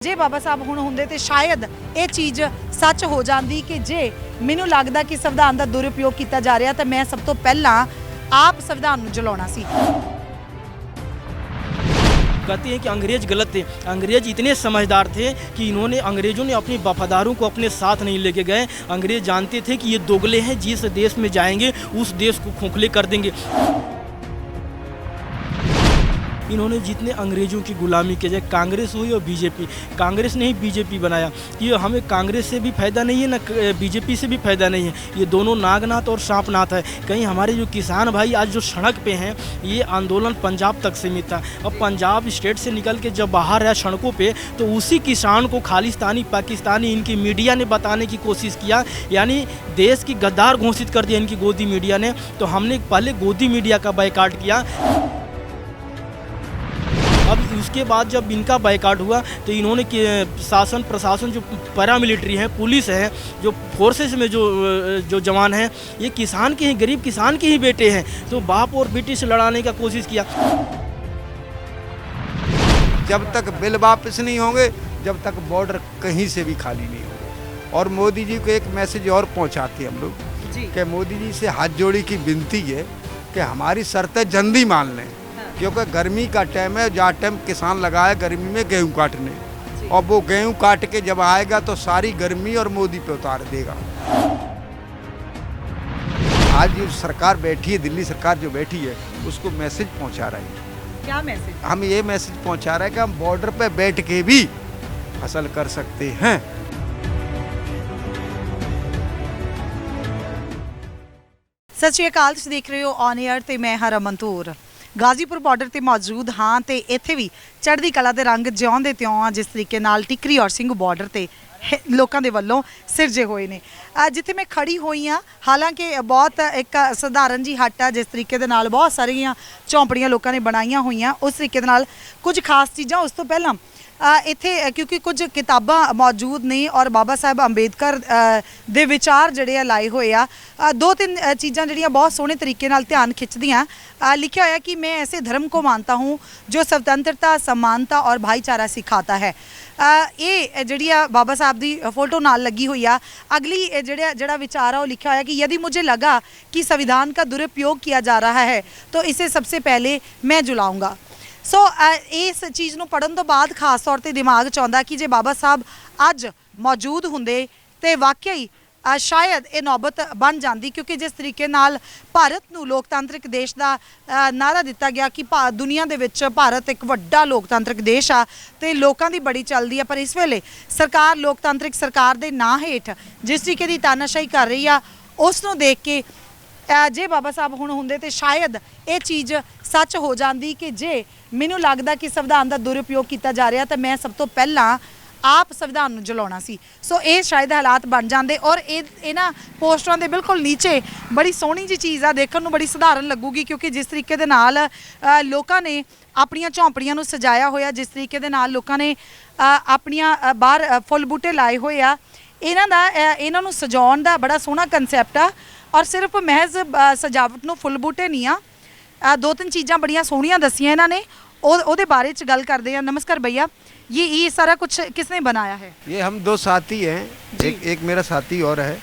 जे बाबा साहब हुण हुंदे ते शायद ये चीज़ सच हो जाती कि जे मैनूं लगदा कि संविधान का दुरुपयोग किया जा रहा तो मैं सब तो पहला आप संविधान नूं जलाउणा सी। कहते हैं कि अंग्रेज गलत थे। अंग्रेज इतने समझदार थे कि अंग्रेजों ने अपने वफादारों को अपने साथ नहीं लेके गए। अंग्रेज जानते थे कि ये दोगले हैं, जिस देश में जाएंगे उस देश को खोखले कर देंगे। इन्होंने जितने अंग्रेजों की गुलामी की जाए, कांग्रेस हुई और बीजेपी, कांग्रेस ने ही बीजेपी बनाया। ये हमें कांग्रेस से भी फायदा नहीं है ना बीजेपी से भी फायदा नहीं है। ये दोनों नागनाथ और सांपनाथ है। कहीं हमारे जो किसान भाई आज जो सड़क पे हैं, ये आंदोलन पंजाब तक सीमित था। अब पंजाब स्टेट से निकल के जब बाहर है सड़कों पे, तो उसी किसान को खालिस्तानी पाकिस्तानी इनकी मीडिया ने बताने की कोशिश किया, यानी देश की गद्दार घोषित कर दिया इनकी गोदी मीडिया ने। तो हमने पहले गोदी मीडिया का बायकॉट किया। अब उसके बाद जब इनका बायकॉट हुआ तो इन्होंने शासन प्रशासन जो पैरामिलिट्री है, पुलिस है, जो फोर्सेस में जो जवान हैं, ये किसान के ही, गरीब किसान के ही बेटे हैं। तो बाप और बेटी से लड़ाने का कोशिश किया। जब तक बिल वापस नहीं होंगे, जब तक बॉर्डर कहीं से भी खाली नहीं होगा। और मोदी जी को एक मैसेज और पहुंचाते हम लोग कि मोदी जी से हाथ जोड़ी की विनती है कि हमारी शर्तें जल्दी मान लें, क्योंकि गर्मी का टाइम है, जहाँ टाइम किसान लगाए गर्मी में गेहूं काटने, और वो गेहूं काट के जब आएगा तो सारी गर्मी और मोदी पे उतार देगा। आज जो सरकार बैठी है, दिल्ली सरकार जो बैठी है, उसको मैसेज पहुंचा रही है। क्या मैसेज? हम ये मैसेज पहुंचा रहे हैं कि हम बॉर्डर पे बैठ के भी फसल कर सकते हैं। सत श्री अकाल, तुसीं देख रहे हो ऑन एयर ते मैं हां रमन तूर। गाजीपुर बॉर्डर ते मौजूद हाँ तो इत्थे भी चढ़दी कला के रंग ज्यों दे त्यों आ, जिस तरीके नाल टिकरी और सिंह बॉर्डर ते लोगों के वलों सिरजे हुए ने। जिथे मैं खड़ी हुई हाँ, हालांकि बहुत एक सधारण जी हट है, जिस तरीके दे नाल बहुत सारिया झोंपड़ियां लोगों ने बनाइया हुई, उस तरीके नाल कुछ खास चीज़ां उस तो पहला इत्थे क्योंकि कुछ किताबां मौजूद ने और बाबा साहब अंबेडकर दे विचार जड़े लाए हुए आ। दो तीन चीज़ां जड़ियां बहुत सोहने तरीके नाल ध्यान खिंचदियां। लिखा होया कि मैं ऐसे धर्म को मानता हूँ जो स्वतंत्रता, समानता और भाईचारा सिखाता है। ये जड़िया बाबा साहब की फोटो नाल लगी हुई आ। अगली जड़ा विचार है वो लिखा होया कि यदि मुझे लगा कि संविधान का दुरुपयोग किया जा रहा है तो इसे सबसे पहले मैं जलाऊँगा। सो इस चीज़ को पढ़न तो बाद खास तौर पर दिमाग च आउंदा कि जे बाबा साहब अज मौजूद हुंदे तो वाकई शायद ये नौबत बन जाती, क्योंकि जिस तरीके नाल भारत नूं लोकतांत्रिक देश का नारा दिता गया कि दुनिया दे विच भारत एक वड्डा लोकतांत्रिक देश आ ते लोकां दी बड़ी चलदी है, पर इस वेले सरकार लोकतांत्रिक सरकार दे नां हेठ जिस तरीके की तानाशाही कर रही आ, उस नूं देख के जे बाबा साहब हुण हुंदे ते शायद ये चीज़ सच हो जाती कि जे मैनूं लगदा कि संविधान का दुरुपयोग किया जा रहा तो मैं सब तो पहला आप संविधान नूं जलाउणा सी। सो ये शायद हालात बन जाते। और इन्हां पोस्टरां दे बिल्कुल नीचे बड़ी सोहनी जी चीज़ आ, देखण नूं बड़ी सधारण लगूगी, क्योंकि जिस तरीके दे नाल लोकां ने अपणियां झोंपड़ियां नूं सजाया होया, जिस तरीके दे नाल लोकां ने अपणियां बाहर फुੱਲ बूटे लाए होए आ, इन्हां नूं सजाउण दा बड़ा सोहना कंसैप्ट आ। और सिर्फ महज सजावट नूं फुੱਲ बूटे नहीं आ, दो तीन चीज़ां बड़ियां सोहणियां दसियां इन्हां ने, ਉਹਦੇ बारे च गल करते हैं। नमस्कार भैया, ये सारा कुछ किसने बनाया है? ये हम दो साथी हैं, एक मेरा साथी और है,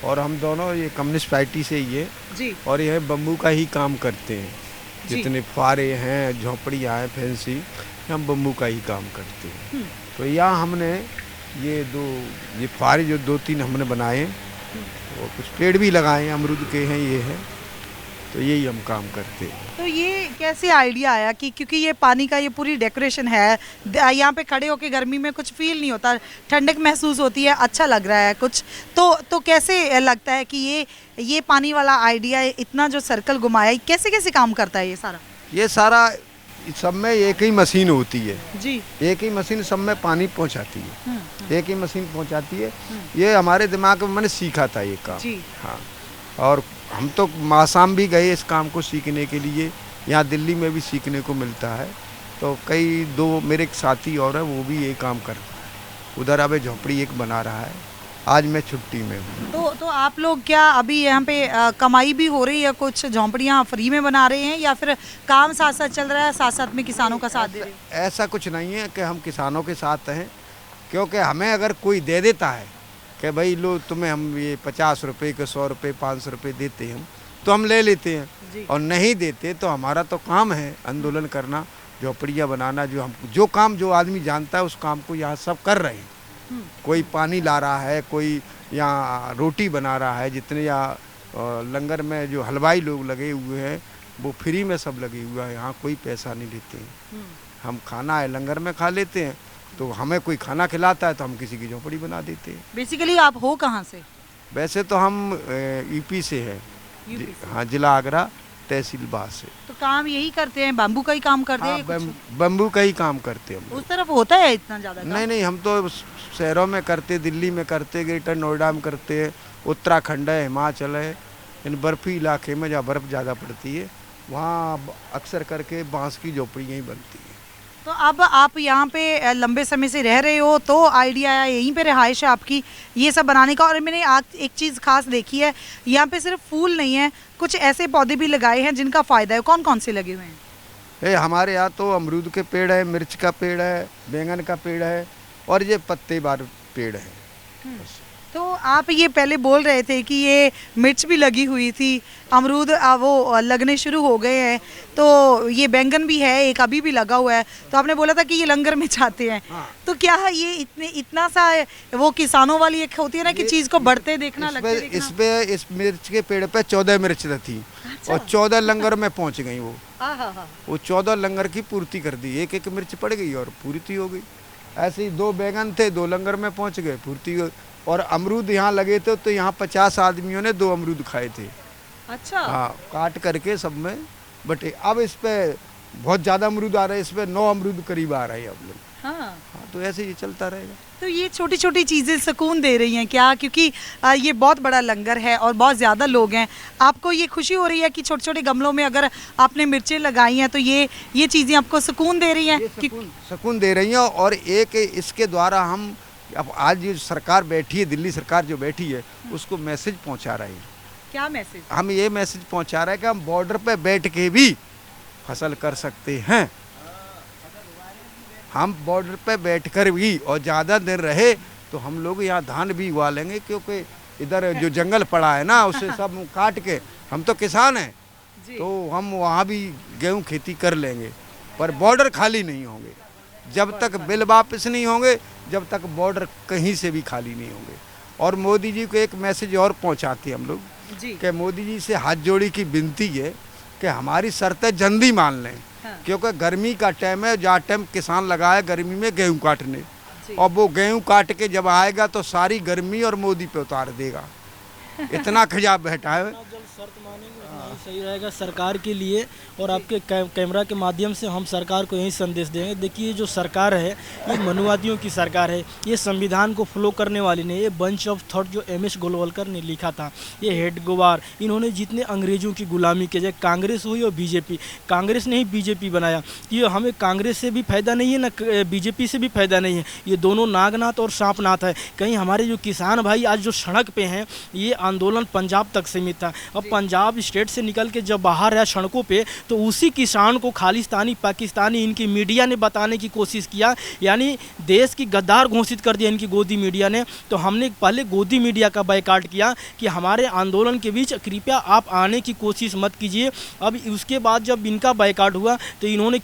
और हम दोनों ये कम्युनिस्ट पार्टी से ही है जी। और ये बम्बू का ही काम करते हैं। जितने फारे हैं, झोंपड़ियाँ हैं फैंसी, हम बम्बू का ही काम करते हैं। तो यहाँ हमने ये फारे जो दो तीन हमने बनाए, और कुछ पेड़ भी लगाए, अमरूद के हैं, ये है, तो यही हम काम करते हैं। तो ये कैसे आइडिया आया कि क्योंकि ये पानी का ये पूरी डेकोरेशन है, यहाँ पे खड़े होके गर्मी में कुछ फील नहीं होता, ठंडक महसूस होती है, अच्छा लग रहा है कुछ, तो कैसे लगता है कि ये पानी वाला आइडिया इतना जो सर्कल घुमाया, कैसे कैसे काम करता है ये सारा? सब में एक ही मशीन होती है जी, एक ही मशीन सब में पानी पहुँचाती है, एक ही मशीन पहुँचाती है। ये हमारे दिमाग में मैंने सीखा था ये काम जी। हाँ, और हम तो आसाम भी गए इस काम को सीखने के लिए, यहाँ दिल्ली में भी सीखने को मिलता है। तो कई दो मेरे साथी और है, वो भी ये काम करता है। उधर अब झोंपड़ी एक बना रहा है, आज मैं छुट्टी में हूँ। तो आप लोग क्या अभी यहाँ पे कमाई भी हो रही है, कुछ झोंपड़ियाँ फ्री में बना रहे हैं, या फिर काम साथ साथ चल रहा है, साथ साथ में किसानों का साथ दे रहे हैं? ऐसा कुछ नहीं है कि हम किसानों के साथ हैं, क्योंकि हमें अगर कोई दे देता है कि भाई लो तुम्हें हम ये 50 रुपये के 100 रुपये 500 रुपये देते हैं तो हम ले लेते हैं, और नहीं देते तो हमारा तो काम है आंदोलन करना, झोपड़ियाँ बनाना, जो काम जो आदमी जानता है उस काम को यहाँ सब कर रहे हैं। कोई पानी ला रहा है, कोई यहाँ रोटी बना रहा है, जितने यहाँ लंगर में जो हलवाई लोग लगे हुए हैं वो फ्री में सब लगे हुए हैं, यहाँ कोई पैसा नहीं लेते हैं। हम खाना है लंगर में खा लेते हैं, तो हमें कोई खाना खिलाता है तो हम किसी की झोपड़ी बना देते हैं। बेसिकली आप हो कहाँ से? वैसे तो हम यूपी से है, हाँ, जिला आगरा, तहसील बास से। तो काम यही करते हैं, बाम्बू का ही काम करते हैं? हाँ, बम्बू का ही काम करते हैं हम। उस तरफ होता है इतना ज़्यादा? नहीं, हम तो शहरों में करते, दिल्ली में करते, ग्रेटर नोएडा में करते हैं, उत्तराखंड है, हिमाचल है, इन बर्फी इलाके में जहाँ बर्फ़ ज़्यादा पड़ती है वहाँ अक्सर करके बांस की झोपड़ियाँ ही बनती हैं। तो अब आप यहाँ पे लंबे समय से रह रहे हो, तो आइडिया आया यहीं पे रिहाइश है आपकी ये सब बनाने का। और मैंने आज एक चीज़ खास देखी है, यहाँ पे सिर्फ फूल नहीं है, कुछ ऐसे पौधे भी लगाए हैं जिनका फ़ायदा है। कौन कौन से लगे हुए हैं? हमारे यहाँ तो अमरूद के पेड़ है, मिर्च का पेड़ है, बैंगन का पेड़ है, और ये पत्तेदार पेड़ है। तो आप ये पहले बोल रहे थे कि ये मिर्च भी लगी हुई थी, अमरूद वो लगने शुरू हो गए हैं, तो ये बैंगन भी है, एक अभी भी लगा हुआ है। तो आपने बोला था कि ये लंगर में चाहते हैं। हाँ। तो क्या ये इतना सा वो किसानों वाली एक होती है ना कि चीज़ को बढ़ते देखना, लगते देखना? इस मिर्च के पेड़ पे 14 मिर्च थी। अच्छा। और 14 लंगर में पहुँच गई वो 14 लंगर की पूर्ति कर दी, एक एक मिर्च पड़ गई और पूर्ति हो गई। ऐसे ही 2 बैंगन थे, 2 लंगर में पहुँच गए, पूर्ति। और अमरूद यहाँ लगे थे तो यहाँ 50 आदमियों ने 2 अमरूद खाए थे। अच्छा। हाँ, काट करके सब में बटे। अब इस पे बहुत ज़्यादा अमरूद आ रहे हैं, इस पे 9 अमरूद करीब आ रहे हैं अब लोग। हाँ, तो ऐसे ही चलता रहेगा। तो ये छोटी छोटी चीज़ें सुकून दे रही हैं क्या? क्योंकि ये बहुत बड़ा लंगर है और बहुत ज़्यादा लोग हैं, आपको ये खुशी हो रही है कि छोटे छोटे गमलों में अगर आपने मिर्चें लगाई हैं तो ये चीज़ें आपको सुकून दे रही हैं? सुकून दे रही हैं। और एक इसके द्वारा हम अब आज जो सरकार बैठी है, दिल्ली सरकार जो बैठी है, उसको मैसेज पहुंचा रहे हैं। क्या मैसेज? हम ये मैसेज पहुंचा रहे हैं कि हम बॉर्डर पे बैठ के भी फसल कर सकते हैं। हम बॉर्डर पे बैठकर भी, और ज़्यादा दिन रहे तो हम लोग यहाँ धान भी उगा लेंगे, क्योंकि इधर जो जंगल पड़ा है ना उसे सब काट के, हम तो किसान हैं तो हम वहाँ भी गेहूँ खेती कर लेंगे, पर बॉर्डर खाली नहीं होंगे। जब तक बिल वापस नहीं होंगे, जब तक बॉर्डर कहीं से भी खाली नहीं होंगे। और मोदी जी को एक मैसेज और पहुंचाते हैं हम लोग कि मोदी जी से हाथ जोड़ी की विनती है कि हमारी शर्तें जल्दी मान लें। हाँ। क्योंकि गर्मी का टाइम है, जहाँ टाइम किसान लगाए गर्मी में गेहूँ काटने, और वो गेहूँ काट के जब आएगा तो सारी गर्मी और मोदी पे उतार देगा। इतना खिजाब बैठा है। सही रहेगा सरकार के लिए। और आपके कैमरा के माध्यम से हम सरकार को यही संदेश देंगे, देखिए जो सरकार है ये मनुवादियों की सरकार है, ये संविधान को फॉलो करने वाली नहीं। ये बंच ऑफ थॉट जो MS गोलवलकर ने लिखा था, ये हेड गोवार, इन्होंने जितने अंग्रेज़ों की गुलामी की, चाहे कांग्रेस हुई और बीजेपी, कांग्रेस ने ही बीजेपी बनाया। ये हमें कांग्रेस से भी फ़ायदा नहीं है ना बीजेपी से भी फ़ायदा नहीं है, ये दोनों नागनाथ और सांपनाथ है। कहीं हमारे जो किसान भाई आज जो सड़क पे हैं, ये आंदोलन पंजाब तक सीमित था। अब पंजाब स्टेट से निकल के जब बाहर है सड़कों पे, तो उसी किसान को खालिस्तानी पाकिस्तानी इनकी मीडिया ने बताने की कोशिश किया, यानी देश की गद्दार घोषित कर दिया इनकी गोदी मीडिया ने। तो हमने पहले गोदी मीडिया का बायकाट किया कि हमारे आंदोलन के बीच कृपया आप आने की कोशिश मत कीजिए। अब उसके बाद जब इनका बायकाट हुआ तो इन्होंने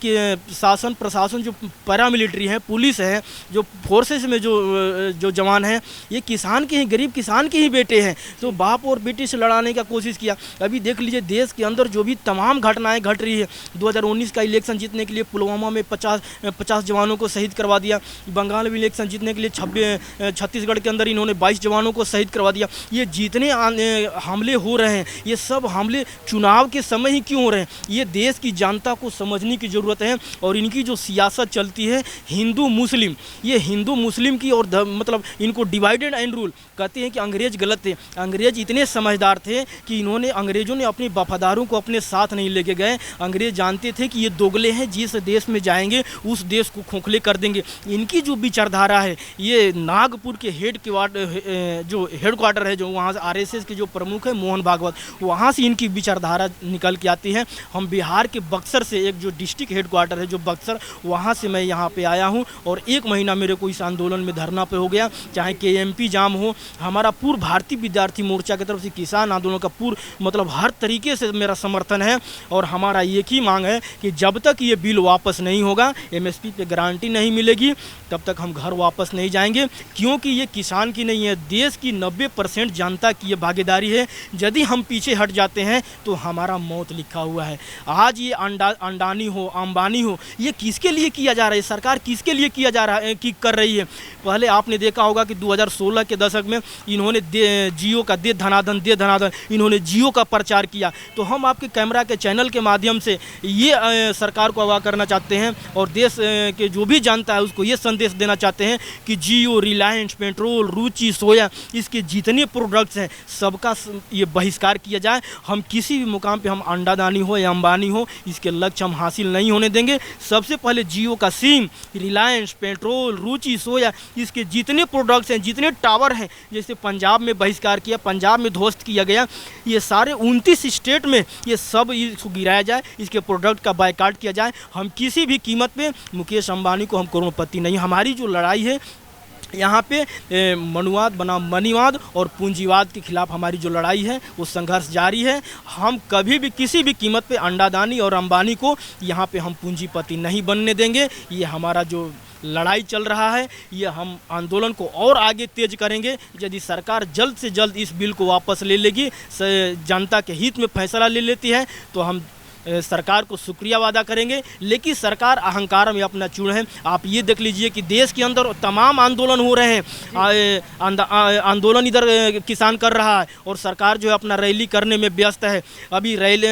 शासन प्रशासन जो पैरामिलिट्री है, पुलिस है, जो फोर्सेस में जो जवान हैं, ये किसान के ही, गरीब किसान के ही बेटे हैं, तो बाप और बेटी से लड़ाने का कोशिश किया। अभी देख लीजिए देश के अंदर जो भी तमाम घटनाएं घट रही है, 2019 का इलेक्शन जीतने के लिए पुलवामा में 50 जवानों को शहीद करवा दिया। बंगाल में इलेक्शन जीतने के लिए छत्तीसगढ़ के अंदर इन्होंने 22 जवानों को शहीद करवा दिया। ये जितने हमले हो रहे हैं, ये सब हमले चुनाव के समय ही क्यों हो रहे हैं, ये देश की जनता को समझने की ज़रूरत है। और इनकी जो सियासत चलती है हिंदू मुस्लिम, ये हिंदू मुस्लिम की, और मतलब इनको डिवाइडेड एंड रूल कहते हैं कि अंग्रेज़ गलत थे। अंग्रेज़ इतने समझदार थे कि इन्होंने अंग्रेज़ों ने अपने वफादारों को अपने साथ नहीं लेके गए। अंग्रेज़ जानते थे कि ये दोगले हैं, जिस देश में जाएंगे उस देश को खोखले कर देंगे। इनकी जो विचारधारा है, ये नागपुर के जो हेड क्वार्टर है, जो वहाँ से आरएसएस के जो प्रमुख है मोहन भागवत, वहाँ से इनकी विचारधारा निकल के आती है। हम बिहार के बक्सर से, एक जो डिस्ट्रिक्ट हेड क्वार्टर है जो बक्सर, वहाँ से मैं यहाँ पे आया हूँ और 1 महीना मेरे को इस आंदोलन में धरना पे हो गया। चाहे केएमपी जाम हो, हमारा पूर्व भारतीय विद्यार्थी मोर्चा की तरफ से किसान आंदोलन का मतलब हर तरीके से मेरा समर्थन है। और हमारा एक ही मांग है कि जब तक ये बिल वापस नहीं होगा, एमएसपी पे गारंटी नहीं मिलेगी, तब तक हम घर वापस नहीं जाएंगे। क्योंकि ये किसान की नहीं है, देश की 90% जनता की ये भागीदारी है। यदि हम पीछे हट जाते हैं तो हमारा मौत लिखा हुआ है। आज ये अंडानी हो, अंबानी हो, ये किसके लिए किया जा रहा है? सरकार किसके लिए किया जा रहा है कि कर रही है? पहले आपने देखा होगा कि 2016 के दशक में इन्होंने जियो का दे धनाधन इन्होंने जियो का प्रचार किया। तो हम आपके कैमरा के चैनल के माध्यम से ये सरकार को आगाह करना चाहते हैं और देश के जो भी जनता है उसको ये संदेश देना चाहते हैं कि जियो, रिलायंस, पेट्रोल, रुचि, सोया, इसके जितने प्रोडक्ट्स हैं सबका ये बहिष्कार किया जाए। हम किसी भी मुकाम पे, हम अंडादानी हो या अंबानी हो, इसके लक्ष्य हम हासिल नहीं होने देंगे। सबसे पहले जियो का सिम, रिलायंस, पेट्रोल, रुचि, सोया, इसके जितने प्रोडक्ट्स हैं, जितने टावर हैं, जैसे पंजाब में बहिष्कार किया, पंजाब में ध्वस्त किया गया, ये सारे 29 स्टेट में ये सब इसको गिराया जाए, इसके प्रोडक्ट का बायकाट किया जाए। हम किसी भी कीमत पे मुकेश अंबानी को हम करोड़पति नहीं। हमारी जो लड़ाई है यहाँ पे मनुवाद बनाम मनीवाद और पूंजीवाद के खिलाफ हमारी जो लड़ाई है वो संघर्ष जारी है। हम कभी भी किसी भी कीमत पे अंडादानी और अंबानी को यहाँ पे हम पूंजीपति नहीं बनने देंगे। ये हमारा जो लड़ाई चल रहा है, ये हम आंदोलन को और आगे तेज करेंगे। यदि सरकार जल्द से जल्द इस बिल को वापस ले लेगी, जनता के हित में फैसला ले लेती है, तो हम सरकार को शुक्रिया वादा करेंगे। लेकिन सरकार अहंकार में अपना चूर है। आप ये देख लीजिए कि देश के अंदर तमाम आंदोलन हो रहे हैं, आंदोलन इधर किसान कर रहा है और सरकार जो है अपना रैली करने में व्यस्त है। अभी रैली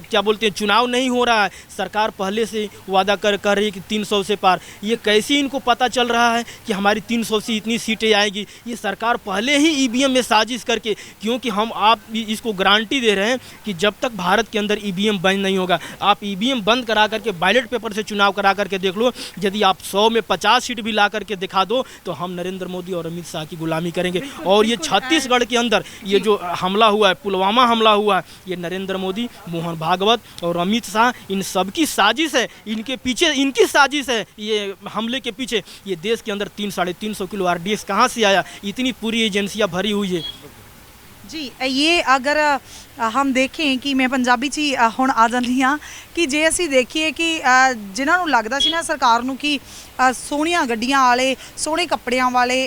क्या बोलते हैं, चुनाव नहीं हो रहा है, सरकार पहले से वादा कर रही है कि 300 से पार। ये कैसे इनको पता चल रहा है कि हमारी 300 से इतनी सीटें आएगी? ये सरकार पहले ही ईवीएम में साजिश करके, क्योंकि हम आप इसको गारंटी दे रहे हैं कि जब तक भारत के अंदर ईवीएम बंद नहीं होगा, आप ईवीएम बंद करा करके बैलेट पेपर से चुनाव करा करके देख लो। यदि आप 100 में 50 सीट भी ला करके दिखा दो तो हम नरेंद्र मोदी और अमित शाह की गुलामी करेंगे। और ये छत्तीसगढ़ के अंदर ये जो हमला हुआ है, पुलवामा हमला हुआ है, ये नरेंद्र मोदी, मोहन भागवत और अमित शाह, इन सबकी साजिश है। इनके पीछे इनकी साजिश है ये हमले के पीछे। ये देश के अंदर 300-350 किलो आरडीएक्स कहाँ से आया? इतनी पूरी एजेंसियाँ भरी हुई है जी। ये अगर हम देखें कि मैं पंजाबी ची हुण आ जाती हाँ कि जे असी देखिए कि जिन्होंने लगता सी ना सरकार नूं कि सोहणियां गड्डियां वाले, सोहणे कपड़ियां वाले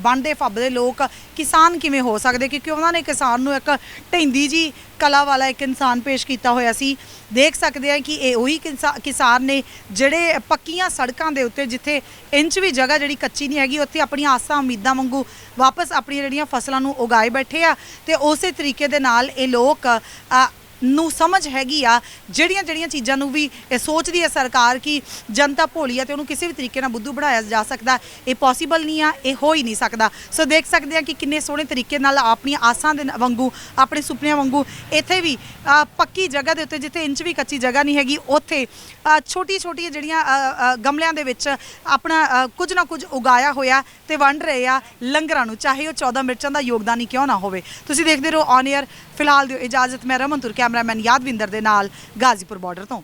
बनदे फबदे लोग किसान किवें हो सकते, क्योंकि उन्होंने किसान नूं एक ढैंदी जी कला वाला एक इंसान पेश किया होया सी। देख सकते हैं कि ये उही किसान ने जिहड़े पक्कियां सड़कों के उत्ते, जिथे इंच भी जगह जिहड़ी कच्ची नहीं हैगी, उत्थे अपनी आसां उम्मीदां वांगू वापस अपनी जिहड़ियां फसलां नूं उगाए बैठे आ। ते उसे तरीके दे नाल ये लोग ਨੂੰ ਸਮਝ ਹੈਗੀ ਆ ਜਿਹੜੀਆਂ ਚੀਜ਼ਾਂ ਨੂੰ ਵੀ ਸੋਚਦੀ ਹੈ ਸਰਕਾਰ ਕਿ ਜਨਤਾ ਭੋਲੀ ਹੈ ਤੇ ਉਹਨੂੰ ਕਿਸੇ ਵੀ ਤਰੀਕੇ ਨਾਲ ਬੁੱਧੂ ਬਣਾਇਆ ਜਾ ਸਕਦਾ। ਇਹ ਪੋਸੀਬਲ ਨਹੀਂ ਆ, ਇਹ ਹੋ ਹੀ ਨਹੀਂ ਸਕਦਾ। ਸੋ ਦੇਖ ਸਕਦੇ ਆ ਕਿ ਕਿੰਨੇ ਸੋਹਣੇ ਤਰੀਕੇ ਨਾਲ ਆਪਣੀਆਂ ਆਸਾਂ ਦੇ ਵਾਂਗੂ, ਆਪਣੇ ਸੁਪਨਿਆਂ ਵਾਂਗੂ ਇੱਥੇ ਵੀ ਪੱਕੀ ਜਗ੍ਹਾ ਦੇ ਉੱਤੇ, ਜਿੱਥੇ ਇੰਚ ਵੀ ਕੱਚੀ ਜਗ੍ਹਾ ਨਹੀਂ ਹੈਗੀ, ਉੱਥੇ ਛੋਟੀ ਜਿਹੜੀਆਂ ਗਮਲਿਆਂ ਦੇ ਵਿੱਚ ਆਪਣਾ ਕੁਝ ਨਾ ਕੁਝ ਉਗਾਇਆ ਹੋਇਆ ਤੇ ਵੰਡ ਰਹੇ ਆ ਲੰਗਰਾਂ ਨੂੰ, ਚਾਹੇ ਉਹ 14 ਮਿਰਚਾਂ ਦਾ ਯੋਗਦਾਨ ਹੀ ਕਿਉਂ ਨਾ ਹੋਵੇ। ਤੁਸੀਂ ਦੇਖਦੇ ਰਹੋ ਔਨ 에ਅਰ। ਫਿਲਹਾਲ ਦਿਓ ਇਜਾਜ਼ਤ। ਮੈਂ ਰਮਨ ਤੁਰ, ਕੈਮਰਾਮੈਨ ਯਾਦਵਿੰਦਰ ਦੇ ਨਾਲ, ਗਾਜ਼ੀਪੁਰ ਬਾਰਡਰ ਤੋਂ।